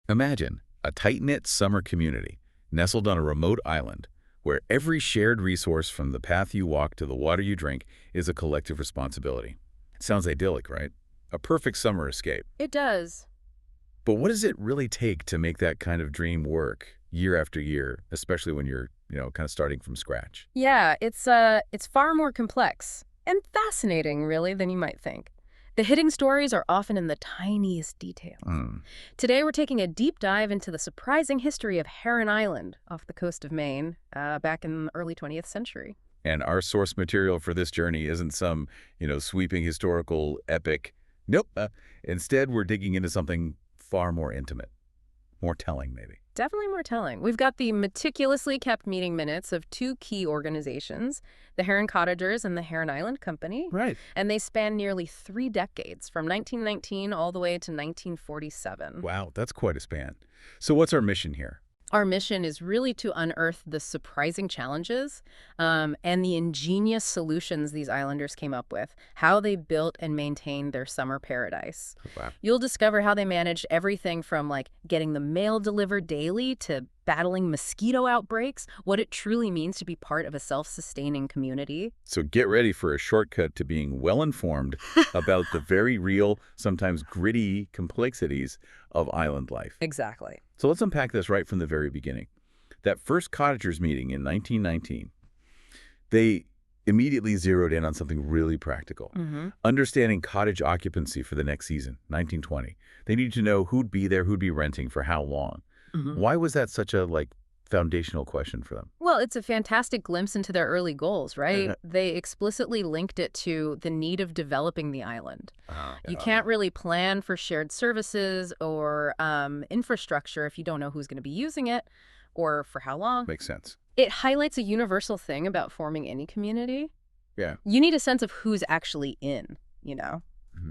Imagine a tight-knit summer community nestled on a remote island where every shared resource from the path you walk to the water you drink is a collective responsibility. Sounds idyllic, right? A perfect summer escape. It does. But what does it really take to make that kind of dream work year after year, especially when you're, kind of starting from scratch? Yeah, it's far more complex and fascinating, really, than you might think. The hidden stories are often in the tiniest details. Hmm. Today, we're taking a deep dive into the surprising history of Heron Island off the coast of Maine, back in the early 20th century. And our source material for this journey isn't some, sweeping historical epic. Nope. Instead, we're digging into something far more intimate, more telling, maybe. Definitely more telling. We've got the meticulously kept meeting minutes of two key organizations, the Heron Cottagers and the Heron Island Company. Right. And they span nearly 3 decades, from 1919 all the way to 1947. Wow, that's quite a span. So what's our mission here? Our mission is really to unearth the surprising challenges and the ingenious solutions these islanders came up with, how they built and maintained their summer paradise. Wow. You'll discover how they managed everything from, getting the mail delivered daily to battling mosquito outbreaks, what it truly means to be part of a self-sustaining community. So get ready for a shortcut to being well-informed about the very real, sometimes gritty complexities of island life. Exactly. So let's unpack this right from the very beginning. That first Cottagers meeting in 1919, they immediately zeroed in on something really practical. Understanding cottage occupancy for the next season, 1920. They needed to know who'd be there, who'd be renting, for how long. Why was that such a, foundational question for them? Well, it's a fantastic glimpse into their early goals, right? They explicitly linked it to the need of developing the island. You can't really plan for shared services or infrastructure if you don't know who's going to be using it or for how long. Makes sense. It highlights a universal thing about forming any community. Yeah. You need a sense of who's actually in,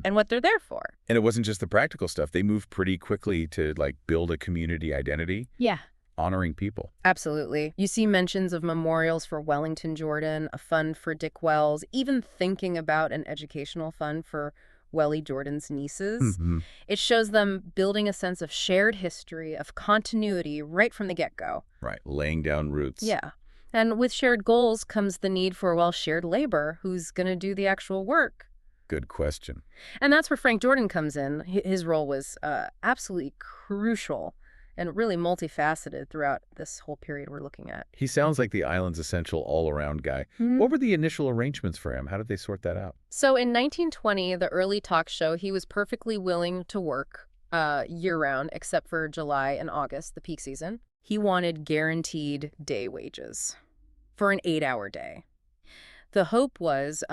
and what they're there for. And it wasn't just the practical stuff. They moved pretty quickly to, build a community identity. Yeah. Honoring people. Absolutely. You see mentions of memorials for Wellington Jordan, a fund for Dick Wells, even thinking about an educational fund for Wellie Jordan's nieces. It shows them building a sense of shared history, of continuity right from the get-go. Right, laying down roots. Yeah. And with shared goals comes the need for, shared labor. Who's going to do the actual work? Good question. And that's where Frank Jordan comes in. His role was absolutely crucial and really multifaceted throughout this whole period we're looking at. He sounds like the island's essential all-around guy. What were the initial arrangements for him? How did they sort that out? So in 1920, the early talk show, he was perfectly willing to work year-round, except for July and August, the peak season. He wanted guaranteed day wages for an 8-hour day. The hope was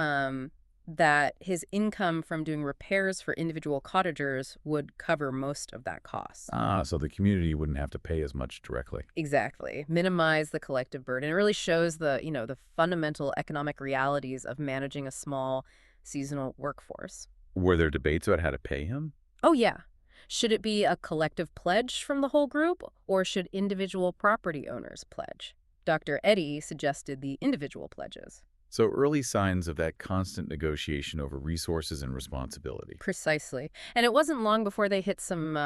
that his income from doing repairs for individual cottagers would cover most of that cost. So the community wouldn't have to pay as much directly. Exactly. Minimize the collective burden. It really shows the fundamental economic realities of managing a small seasonal workforce. Were there debates about how to pay him? Oh, yeah. Should it be a collective pledge from the whole group, or should individual property owners pledge? Dr. Eddy suggested the individual pledges. So early signs of that constant negotiation over resources and responsibility. Precisely. And it wasn't long before they hit some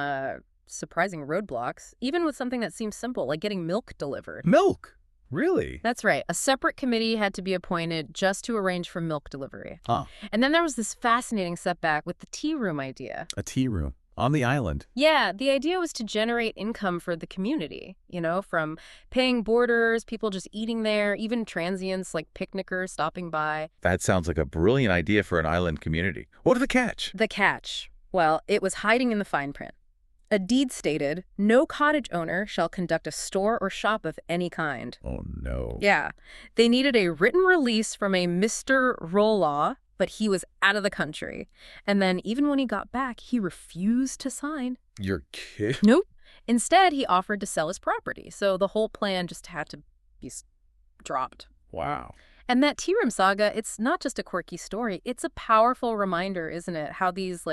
surprising roadblocks, even with something that seems simple, like getting milk delivered. Milk? Really? That's right. A separate committee had to be appointed just to arrange for milk delivery. Huh. And then there was this fascinating setback with the tea room idea. A tea room on the island. Yeah, the idea was to generate income for the community, from paying boarders, people just eating there, even transients like picnickers stopping by. That sounds like a brilliant idea for an island community. What's the catch? The catch? Well, it was hiding in the fine print. A deed stated, no cottage owner shall conduct a store or shop of any kind. Oh, no. Yeah. They needed a written release from a Mr. Rolaw, but he was out of the country. And then even when he got back, he refused to sign. You're kidding? Nope. Instead, he offered to sell his property. So the whole plan just had to be dropped. Wow. And that tea room saga, it's not just a quirky story. It's a powerful reminder, isn't it? How these,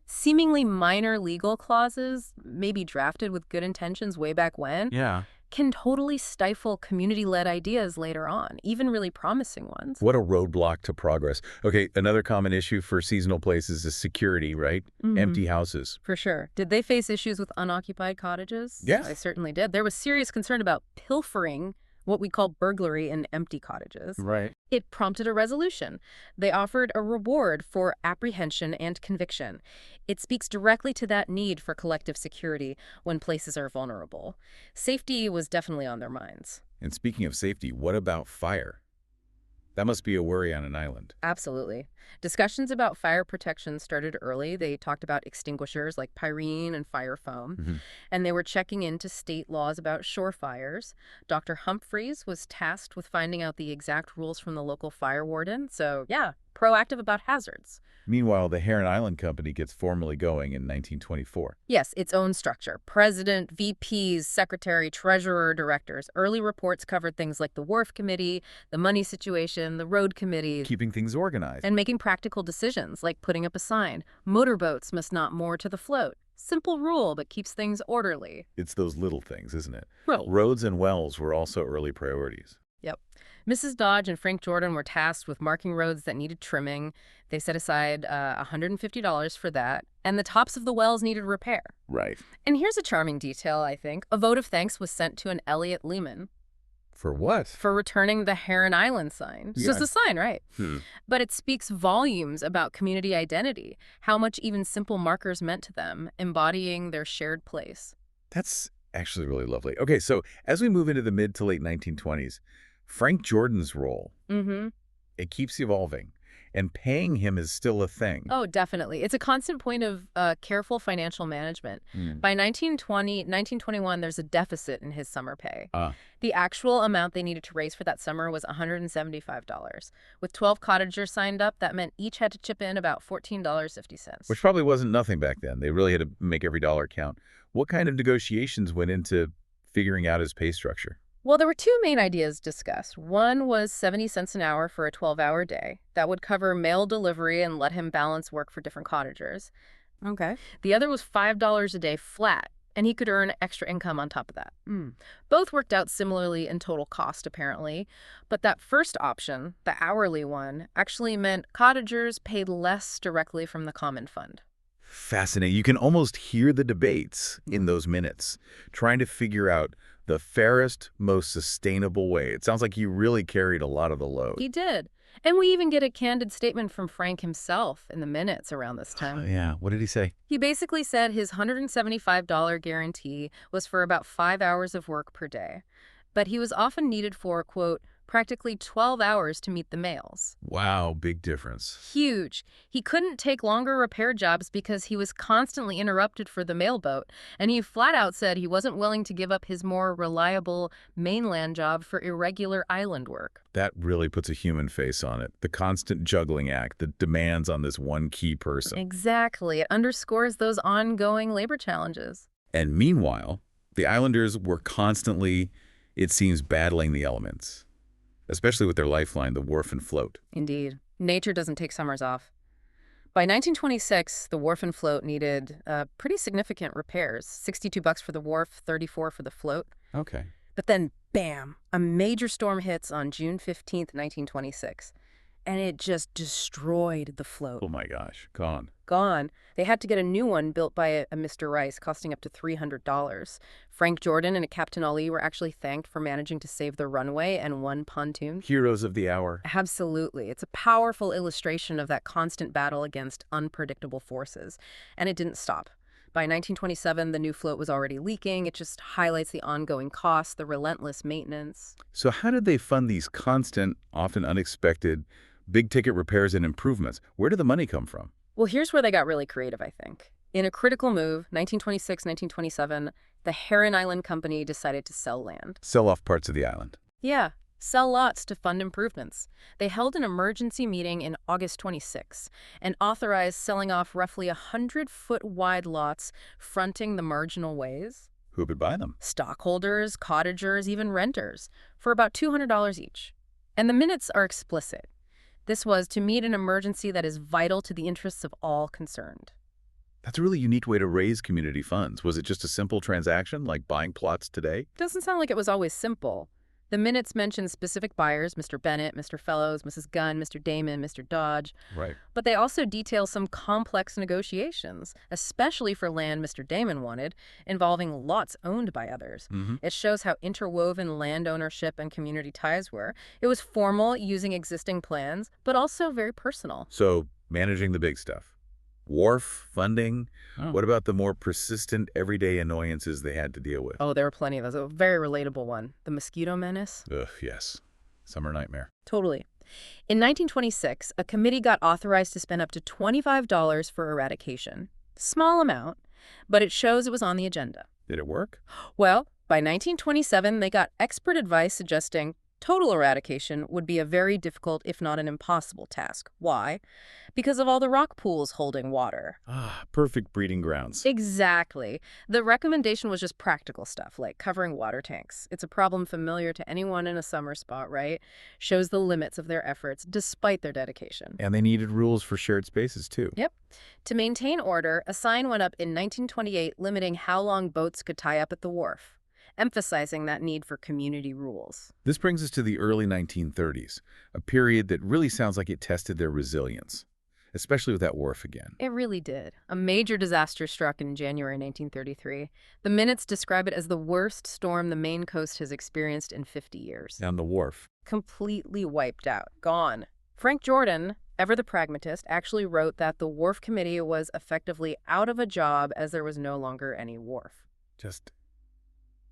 seemingly minor legal clauses, maybe drafted with good intentions way back when, Yeah. can totally stifle community-led ideas later on, even really promising ones. What a roadblock to progress. Okay, another common issue for seasonal places is security, right? Empty houses. For sure. Did they face issues with unoccupied cottages? Yeah. They certainly did. There was serious concern about pilfering, what we call burglary, in empty cottages. Right. It prompted a resolution. They offered a reward for apprehension and conviction. It speaks directly to that need for collective security when places are vulnerable. Safety was definitely on their minds. And speaking of safety, what about fire? That must be a worry on an island. Absolutely. Discussions about fire protection started early. They talked about extinguishers like pyrene and fire foam, and they were checking into state laws about shore fires. Dr. Humphreys was tasked with finding out the exact rules from the local fire warden. So, yeah, proactive about hazards. Meanwhile, the Heron Island Company gets formally going in 1924. Yes, its own structure. President, VPs, secretary, treasurer, directors. Early reports covered things like the wharf committee, the money situation, the road committee. Keeping things organized. And making practical decisions, like putting up a sign. Motorboats must not moor to the float. Simple rule, but keeps things orderly. It's those little things, isn't it? Well, Roads and wells were also early priorities. Yep. Mrs. Dodge and Frank Jordan were tasked with marking roads that needed trimming. They set aside $150 for that, and the tops of the wells needed repair. Right. And here's a charming detail, I think. A vote of thanks was sent to an Elliot Lehman For what? for returning the Heron Island sign. It's just a sign, right? But it speaks volumes about community identity, how much even simple markers meant to them, embodying their shared place. That's actually really lovely. Okay, so as we move into the mid to late 1920s, Frank Jordan's role, it keeps evolving, and paying him is still a thing. Oh, definitely. It's a constant point of careful financial management. By 1921, there's a deficit in his summer pay. The actual amount they needed to raise for that summer was $175. With 12 cottagers signed up, that meant each had to chip in about $14.50. Which probably wasn't nothing back then. They really had to make every dollar count. What kind of negotiations went into figuring out his pay structure? Well, there were two main ideas discussed. One was 70 cents an hour for a 12-hour day. That would cover mail delivery and let him balance work for different cottagers. Okay. The other was $5 a day flat, and he could earn extra income on top of that. Both worked out similarly in total cost, apparently. But that first option, the hourly one, actually meant cottagers paid less directly from the common fund. Fascinating. You can almost hear the debates in those minutes, trying to figure out the fairest, most sustainable way. It sounds like he really carried a lot of the load. He did. And we even get a candid statement from Frank himself in the minutes around this time. Yeah, what did he say? He basically said his $175 guarantee was for about 5 hours of work per day. But he was often needed for, quote, practically 12 hours to meet the mails. Wow, big difference. Huge. He couldn't take longer repair jobs because he was constantly interrupted for the mailboat, and he flat out said he wasn't willing to give up his more reliable mainland job for irregular island work. That really puts a human face on it. The constant juggling act, the demands on this one key person. Exactly. It underscores those ongoing labor challenges. And meanwhile, the islanders were constantly, it seems, battling the elements, especially with their lifeline, the wharf and float. Indeed. Nature doesn't take summers off. By 1926, the wharf and float needed pretty significant repairs. $62 for the wharf, $34 for the float. Okay. But then, bam, a major storm hits on June 15th, 1926. And it just destroyed the float. Oh my gosh, gone. Gone. They had to get a new one built by a Mr. Rice, costing up to $300. Frank Jordan and a Captain Ali were actually thanked for managing to save the runway and one pontoon. Heroes of the hour. Absolutely. It's a powerful illustration of that constant battle against unpredictable forces. And it didn't stop. By 1927, the new float was already leaking. It just highlights the ongoing costs, the relentless maintenance. So how did they fund these constant, often unexpected, big-ticket repairs and improvements? Where did the money come from? Well, here's where they got really creative, I think. In a critical move, 1926, 1927, the Heron Island Company decided to sell land. Sell off parts of the island. Yeah, sell lots to fund improvements. They held an emergency meeting in August 26 and authorized selling off roughly 100-foot-wide lots fronting the marginal ways. Who would buy them? Stockholders, cottagers, even renters, for about $200 each. And the minutes are explicit. This was to meet an emergency that is vital to the interests of all concerned. That's a really unique way to raise community funds. Was it just a simple transaction, like buying plots today? Doesn't sound like it was always simple. The minutes mention specific buyers, Mr. Bennett, Mr. Fellows, Mrs. Gunn, Mr. Damon, Mr. Dodge, Right. but they also detail some complex negotiations, especially for land Mr. Damon wanted, involving lots owned by others. Mm-hmm. It shows how interwoven land ownership and community ties were. It was formal, using existing plans, but also very personal. So, managing the big stuff. Wharf, funding. Oh. What about the more persistent, everyday annoyances they had to deal with? Oh, there were plenty of those. A very relatable one. The mosquito menace. Ugh, yes. Summer nightmare. Totally. In 1926, a committee got authorized to spend up to $25 for eradication. Small amount, but it shows it was on the agenda. Did it work? Well, by 1927, they got expert advice suggesting total eradication would be a very difficult, if not an impossible task. Why? Because of all the rock pools holding water. Ah, perfect breeding grounds. Exactly. The recommendation was just practical stuff, like covering water tanks. It's a problem familiar to anyone in a summer spot, right? Shows the limits of their efforts, despite their dedication. And they needed rules for shared spaces, too. Yep. To maintain order, a sign went up in 1928 limiting how long boats could tie up at the wharf, emphasizing that need for community rules. This brings us to the early 1930s, a period that really sounds like it tested their resilience, especially with that wharf again. It really did. A major disaster struck in January 1933. The minutes describe it as the worst storm the Maine coast has experienced in 50 years. Down the wharf. Completely wiped out. Gone. Frank Jordan, ever the pragmatist, actually wrote that the wharf committee was effectively out of a job as there was no longer any wharf. Just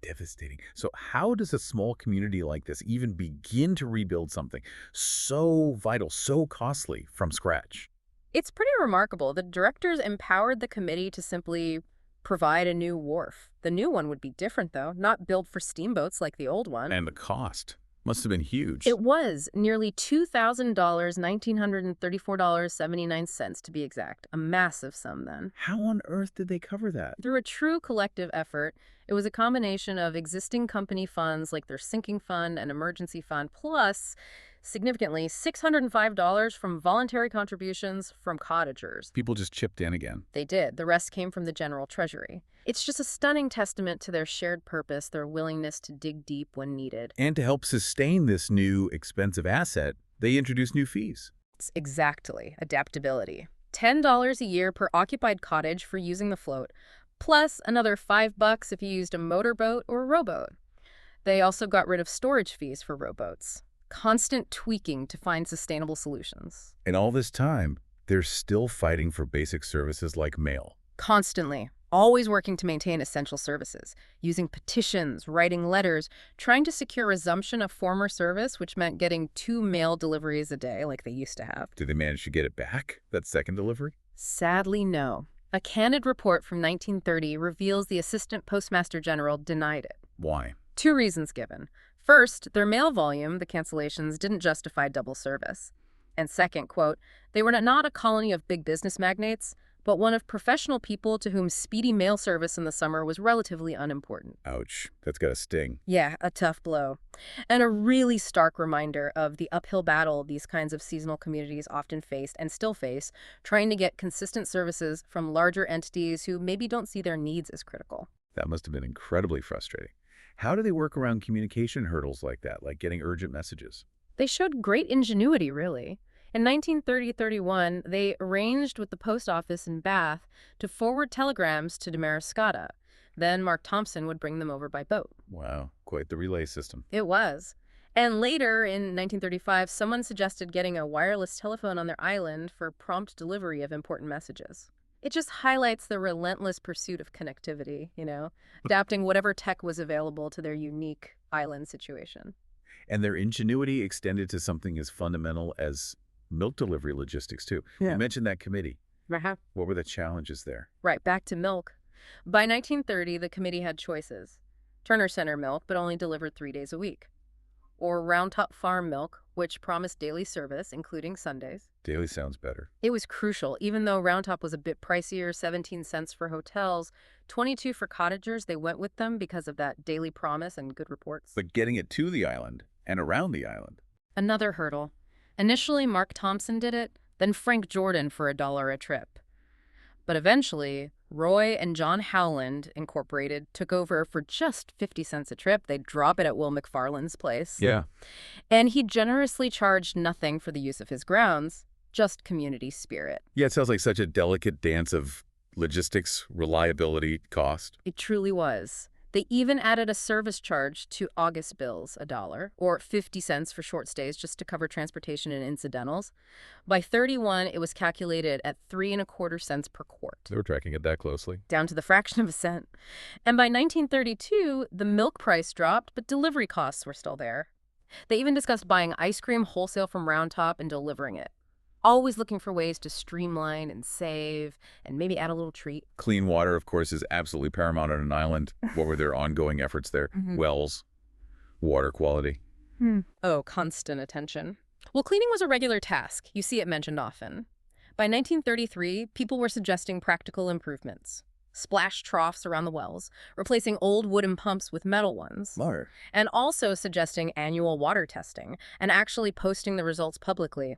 devastating. So how does a small community like this even begin to rebuild something so vital, so costly from scratch? It's pretty remarkable. The directors empowered the committee to simply provide a new wharf. The new one would be different, though, not built for steamboats like the old one. And the cost must have been huge. It was nearly $2,000, $1,934.79 to be exact. A massive sum then. How on earth did they cover that? Through a true collective effort, it was a combination of existing company funds like their sinking fund and emergency fund, plus, significantly, $605 from voluntary contributions from cottagers. People just chipped in again. They did. The rest came from the general treasury. It's just a stunning testament to their shared purpose, their willingness to dig deep when needed. And to help sustain this new expensive asset, they introduced new fees. It's exactly adaptability. $10 a year per occupied cottage for using the float, plus another $5 if you used a motorboat or a rowboat. They also got rid of storage fees for rowboats. Constant tweaking to find sustainable solutions. And all this time, they're still fighting for basic services like mail. Constantly. Always working to maintain essential services, using petitions, writing letters, trying to secure resumption of former service, which meant getting 2 mail deliveries a day like they used to have. Did they manage to get it back, that second delivery? Sadly, no. A candid report from 1930 reveals the Assistant Postmaster General denied it. Why? 2 reasons given. First, their mail volume, the cancellations, didn't justify double service. And second, quote, they were not a colony of big business magnates, but one of professional people to whom speedy mail service in the summer was relatively unimportant. Ouch. That's got a sting. Yeah, a tough blow. And a really stark reminder of the uphill battle these kinds of seasonal communities often faced and still face, trying to get consistent services from larger entities who maybe don't see their needs as critical. That must have been incredibly frustrating. How do they work around communication hurdles like that, like getting urgent messages? They showed great ingenuity, really. In 1930-31, they arranged with the post office in Bath to forward telegrams to Damariscotta. Then Mark Thompson would bring them over by boat. Wow, quite the relay system. It was. And later, in 1935, someone suggested getting a wireless telephone on their island for prompt delivery of important messages. It just highlights the relentless pursuit of connectivity, adapting whatever tech was available to their unique island situation. And their ingenuity extended to something as fundamental as milk delivery logistics, too. Yeah. You mentioned that committee. Uh-huh. What were the challenges there? Right, back to milk. By 1930, the committee had choices. Turner Center milk, but only delivered 3 days a week. Or Round Top Farm milk, which promised daily service, including Sundays. Daily sounds better. It was crucial. Even though Round Top was a bit pricier, 17 cents for hotels, 22 for cottagers, they went with them because of that daily promise and good reports. But getting it to the island and around the island. Another hurdle. Initially, Mark Thompson did it, then Frank Jordan for $1 a trip. But eventually, Roy and John Howland Incorporated took over for just 50 cents a trip. They'd drop it at Will McFarland's place. Yeah. And he generously charged nothing for the use of his grounds, just community spirit. Yeah, it sounds like such a delicate dance of logistics, reliability, cost. It truly was. They even added a service charge to August bills, $1, or 50 cents for short stays just to cover transportation and incidentals. By 31, it was calculated at 3.25 cents per quart. They were tracking it that closely. Down to the fraction of a cent. And by 1932, the milk price dropped, but delivery costs were still there. They even discussed buying ice cream wholesale from Round Top and delivering it. Always looking for ways to streamline and save and maybe add a little treat. Clean water, of course, is absolutely paramount on an island. What were their ongoing efforts there? Wells, water quality. Oh, constant attention. Well, cleaning was a regular task. You see it mentioned often. By 1933, people were suggesting practical improvements. Splash troughs around the wells, replacing old wooden pumps with metal ones. Smart. And also suggesting annual water testing and actually posting the results publicly.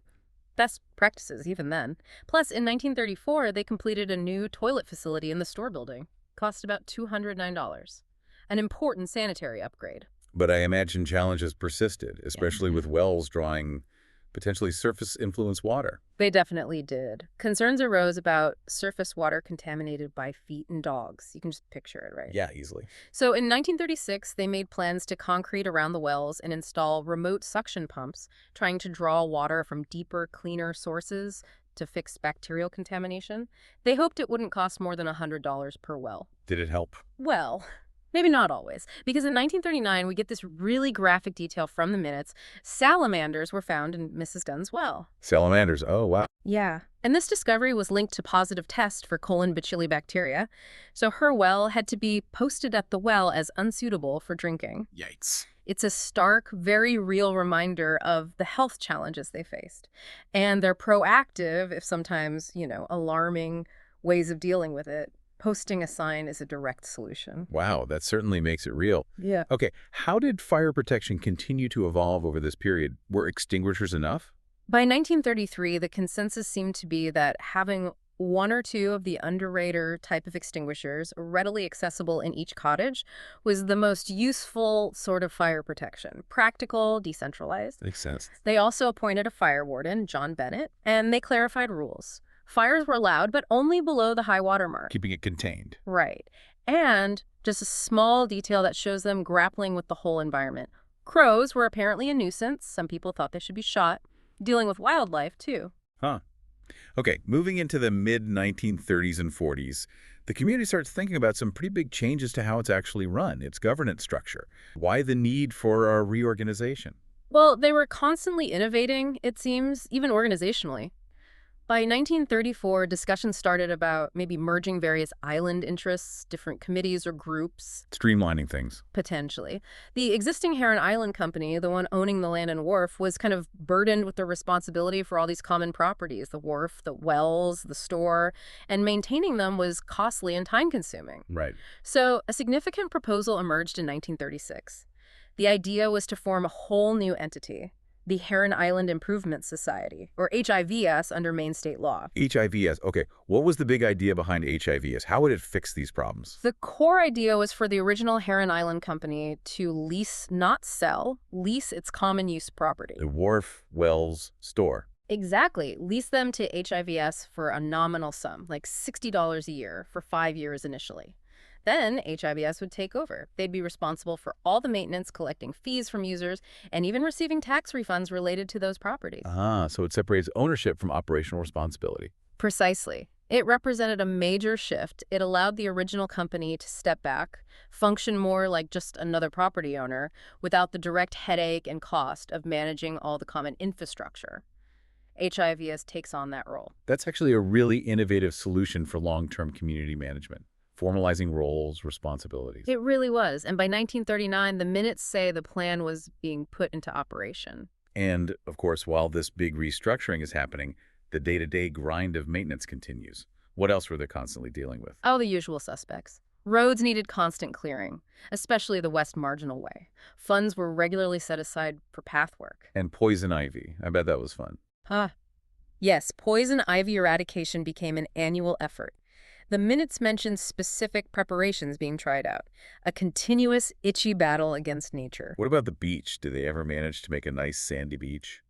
Best practices even then. Plus, in 1934, they completed a new toilet facility in the store building. Cost about $209. An important sanitary upgrade. But I imagine challenges persisted, especially with wells drawing potentially surface-influenced water. They definitely did. Concerns arose about surface water contaminated by feet and dogs. You can just picture it, right? Yeah, easily. So in 1936, they made plans to concrete around the wells and install remote suction pumps, trying to draw water from deeper, cleaner sources to fix bacterial contamination. They hoped it wouldn't cost more than $100 per well. Did it help? Well, maybe not always, because in 1939, we get this really graphic detail from the minutes. Salamanders were found in Mrs. Dunn's well. Salamanders. Oh, wow. Yeah. And this discovery was linked to positive tests for colon bacilli bacteria, so her well had to be posted at the well as unsuitable for drinking. Yikes. It's a stark, very real reminder of the health challenges they faced. And their proactive, if sometimes, alarming ways of dealing with it. Posting a sign is a direct solution. Wow, that certainly makes it real. Yeah. Okay, how did fire protection continue to evolve over this period? Were extinguishers enough? By 1933, the consensus seemed to be that having one or two of the underrated type of extinguishers readily accessible in each cottage was the most useful sort of fire protection. Practical, decentralized. Makes sense. They also appointed a fire warden, John Bennett, and they clarified rules. Fires were allowed, but only below the high water mark. Keeping it contained. Right. And just a small detail that shows them grappling with the whole environment. Crows were apparently a nuisance. Some people thought they should be shot. Dealing with wildlife, too. Huh. Okay, moving into the mid-1930s and 40s, the community starts thinking about some pretty big changes to how it's actually run, its governance structure. Why the need for a reorganization? Well, they were constantly innovating, it seems, even organizationally. By 1934, discussions started about maybe merging various island interests, different committees or groups. Streamlining things. Potentially. The existing Heron Island Company, the one owning the land and wharf, was kind of burdened with the responsibility for all these common properties, the wharf, the wells, the store, and maintaining them was costly and time-consuming. Right. So a significant proposal emerged in 1936. The idea was to form a whole new entity, the Heron Island Improvement Society, or HIVS under Maine state law. HIVS. Okay, what was the big idea behind HIVS? How would it fix these problems? The core idea was for the original Heron Island Company to lease, not sell, lease its common use property. The wharf, wells, store. Exactly. Lease them to HIVS for a nominal sum, like $60 a year for 5 years initially. Then HIVS would take over. They'd be responsible for all the maintenance, collecting fees from users, and even receiving tax refunds related to those properties. Ah, so it separates ownership from operational responsibility. Precisely. It represented a major shift. It allowed the original company to step back, function more like just another property owner, without the direct headache and cost of managing all the common infrastructure. HIVS takes on that role. That's actually a really innovative solution for long-term community management. Formalizing roles, responsibilities. It really was. And by 1939, the minutes say the plan was being put into operation. And, of course, while this big restructuring is happening, the day-to-day grind of maintenance continues. What else were they constantly dealing with? Oh, the usual suspects. Roads needed constant clearing, especially the West Marginal Way. Funds were regularly set aside for path work. And poison ivy. I bet that was fun. Yes, poison ivy eradication became an annual effort. The minutes mention specific preparations being tried out. A continuous, itchy battle against nature. What about the beach? Did they ever manage to make a nice sandy beach?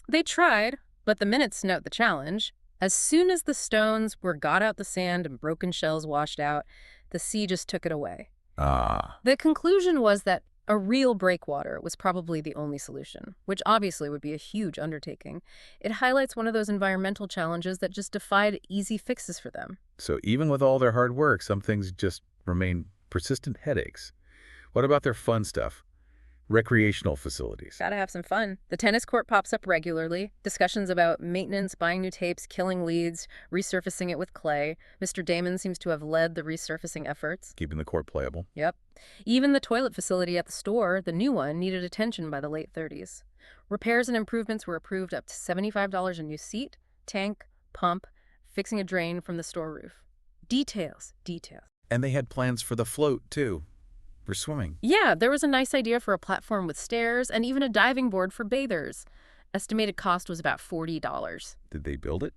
They tried, but the minutes note the challenge. As soon as the stones were got out the sand and broken shells washed out, the sea just took it away. Ah, The conclusion was that a real breakwater was probably the only solution, which obviously would be a huge undertaking. It highlights one of those environmental challenges that just defied easy fixes for them. so even with all their hard work, some things just remain persistent headaches. What about their fun stuff? Recreational facilities. Gotta have some fun. The tennis court pops up regularly. Discussions about maintenance, buying new tapes, killing leads, resurfacing it with clay. Mr. Damon seems to have led the resurfacing efforts. Keeping the court playable. Yep. Even the toilet facility at the store, the new one, needed attention by the late 30s. Repairs and improvements were approved up to $75 a new seat, tank, pump, fixing a drain from the store roof. Details, details. And they had plans for the float, too, for swimming. Yeah, there was a nice idea for a platform with stairs and even a diving board for bathers. Estimated cost was about $40. Did they build it?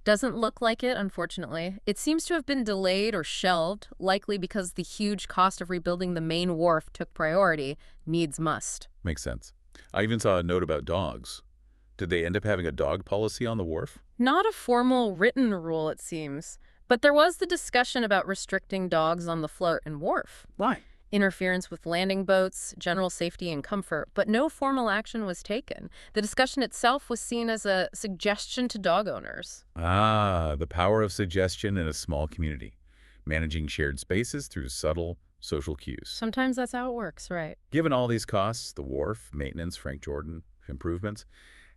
Doesn't look like it, unfortunately. It seems to have been delayed or shelved, likely because the huge cost of rebuilding the main wharf took priority. Needs must. Makes sense. I even saw a note about dogs. Did they end up having a dog policy on the wharf? Not a formal written rule, it seems. But there was the discussion about restricting dogs on the float and wharf. Why? Interference with landing boats, general safety and comfort, but no formal action was taken. The discussion itself was seen as a suggestion to dog owners. Ah, the power of suggestion in a small community. Managing shared spaces through subtle social cues. Sometimes that's how it works, right? Given all these costs, the wharf, maintenance, Frank Jordan, improvements,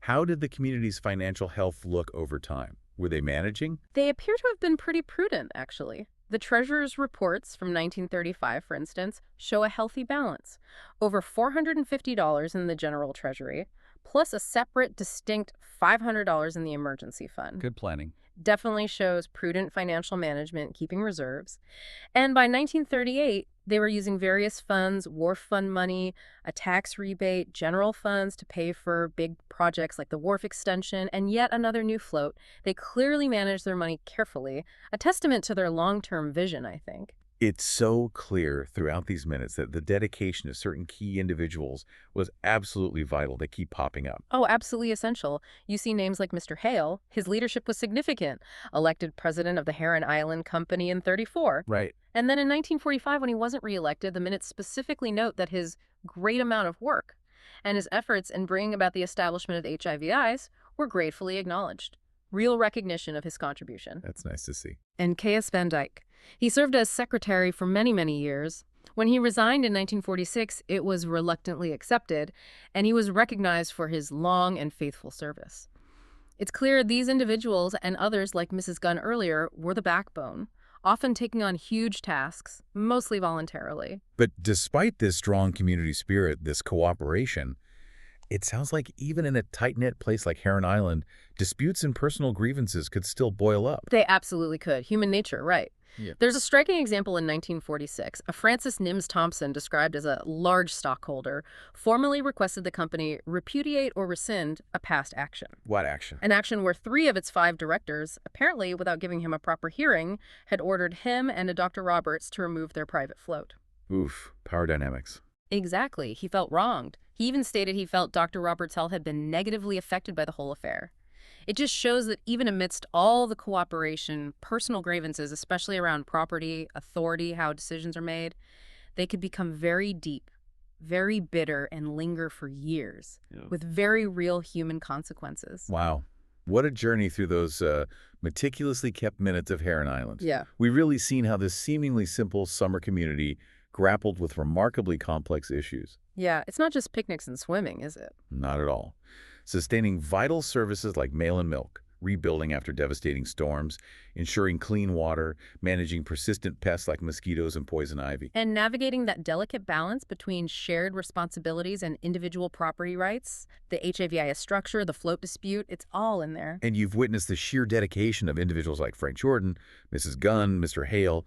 how did the community's financial health look over time? Were they managing? They appear to have been pretty prudent, actually. The treasurer's reports from 1935, for instance, show a healthy balance. Over $450 in the general treasury, plus a separate, distinct $500 in the emergency fund. Good planning. Definitely shows prudent financial management, keeping reserves. And by 1938, they were using various funds, wharf fund money, a tax rebate, general funds to pay for big projects like the wharf extension, and yet another new float. They clearly managed their money carefully, a testament to their long-term vision, I think. It's so clear throughout these minutes that the dedication of certain key individuals was absolutely vital. They keep popping up. Oh, absolutely essential. You see names like Mr. Hale. His leadership was significant. Elected president of the Heron Island Company in '34. Right. And then in 1945, when he wasn't reelected, the minutes specifically note that his great amount of work and his efforts in bringing about the establishment of HIVIs were gratefully acknowledged. Real recognition of his contribution. That's nice to see. And K.S. Van Dyke. He served as secretary for many, many years. When he resigned in 1946, it was reluctantly accepted, and he was recognized for his long and faithful service. It's clear these individuals and others like Mrs. Gunn earlier were the backbone, often taking on huge tasks, mostly voluntarily. But despite this strong community spirit, this cooperation, it sounds like even in a tight-knit place like Heron Island, disputes and personal grievances could still boil up. They absolutely could. Human nature, right. Yeah. There's a striking example in 1946. A Francis Nims Thompson, described as a large stockholder, formally requested the company repudiate or rescind a past action. What action? An action where 3 of its 5 directors, apparently without giving him a proper hearing, had ordered him and a Dr. Roberts to remove their private float. Oof, power dynamics. Exactly. He felt wronged. He even stated he felt Dr. Roberts' health had been negatively affected by the whole affair. It just shows that even amidst all the cooperation, personal grievances, especially around property, authority, how decisions are made, they could become very deep, very bitter, and linger for years, with very real human consequences. Wow. What a journey through those meticulously kept minutes of Heron Island. Yeah. We've really seen how this seemingly simple summer community grappled with remarkably complex issues. Yeah, it's not just picnics and swimming, is it? Not at all. Sustaining vital services like mail and milk, rebuilding after devastating storms, ensuring clean water, managing persistent pests like mosquitoes and poison ivy. And navigating that delicate balance between shared responsibilities and individual property rights, the HIVIS structure, the float dispute, it's all in there. And you've witnessed the sheer dedication of individuals like Frank Jordan, Mrs. Gunn, Mr. Hale,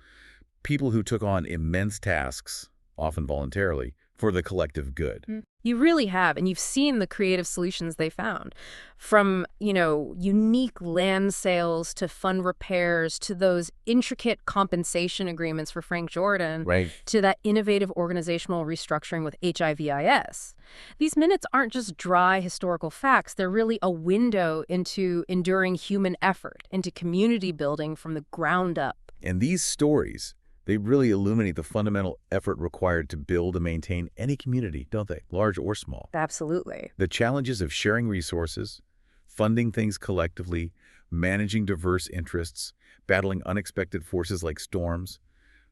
people who took on immense tasks, often voluntarily, for the collective good. You really have, and you've seen the creative solutions they found. From, unique land sales to fund repairs to those intricate compensation agreements for Frank Jordan Right. to that innovative organizational restructuring with HIVIS. These minutes aren't just dry historical facts. They're really a window into enduring human effort, into community building from the ground up. And these stories, they really illuminate the fundamental effort required to build and maintain any community, don't they? Large or small. Absolutely. The challenges of sharing resources, funding things collectively, managing diverse interests, battling unexpected forces like storms.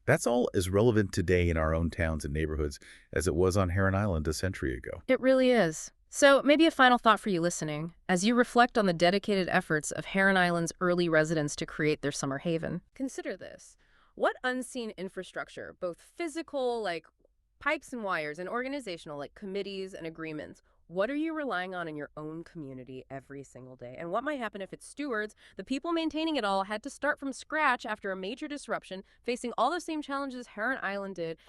That's all as relevant today in our own towns and neighborhoods as it was on Heron Island a century ago. It really is. So maybe a final thought for you listening. As you reflect on the dedicated efforts of Heron Island's early residents to create their summer haven, consider this. What unseen infrastructure, both physical, like pipes and wires, and organizational, like committees and agreements, what are you relying on in your own community every single day? And what might happen if its stewards, the people maintaining it all, had to start from scratch after a major disruption, facing all the same challenges Heron Island did,